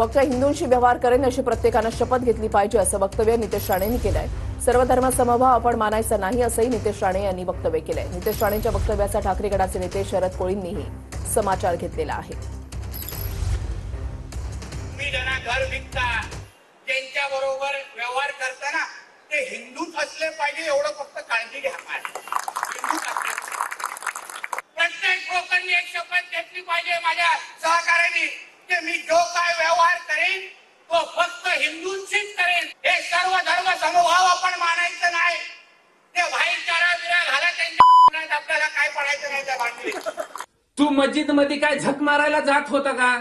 फक्त हिंदूंशी व्यवहार करेन अशी प्रत्येकानं शपथ घेतली पाहिजे असं वक्तव्य नितेश राणेंनी केलंय। सर्व धर्मसमभाव आपण मानायचा नाही असंही नितेश राणे यांनी वक्तव्य केलंय। नितेश राणेंच्या वक्तव्याचा ठाकरे गटाचे नेते शरद कोळींनीही समाचार घेतलेला आहे। तुम्ही ज्यांना घर विकता, त्यांच्याबरोबर व्यवहार करताना ते हिंदूच असले पाहिजे एवढं फक्त काळजी घ्या। प्रत्येक लोकांनी एक शपथ घेतली पाहिजे माझ्या सहकार्याने की मी जो काय व्यवहार करेन तो फक्त हिंदूंशीच करेन। हे सर्व धर्म समभाव आपण मानायचं नाही। ते भाईचारा विरा घाला त्यांच्या, आपल्याला काय पडायचं नाही त्या भांडणीत। तू मस्जिद मध्ये काय झक मारायला जात होता का?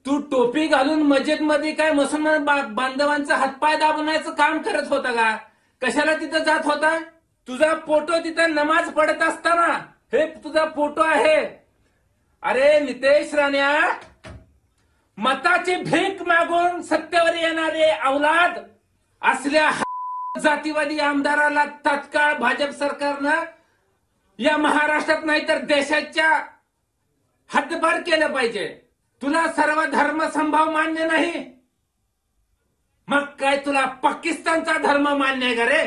तू टोपी घालून मस्जिद मध्ये काय मुसलमान बांधवांचा हातपाय दाबण्याचं काम करत होता का? कशाला तिथं जात होता? तुझा फोटो तिथं नमाज पडत असताना हे तुझा फोटो आहे। अरे नितेश राण्या, मताची भीक मागून सत्तेवर येणारे अवलाद असल्या जातीवादी आमदाराला तत्काळ भाजप सरकारनं या महाराष्ट्रात नाही तर देशाच्या हद्दपार केलं पाहिजे। तुला सर्व धर्म संभाव मान्य नाही, मग काय तुला पाकिस्तानचा धर्म मान्य आहे का रे?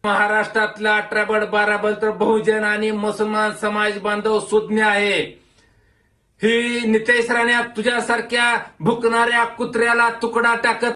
महाराष्ट्रातला 18-12 तर बहुजन आणि मुसलमान समाज बांधव सुज्ञ आहे। ही नितेश राणे तुझ्यासारख्या भुकणाऱ्या कुत्र्याला तुकडा टाकत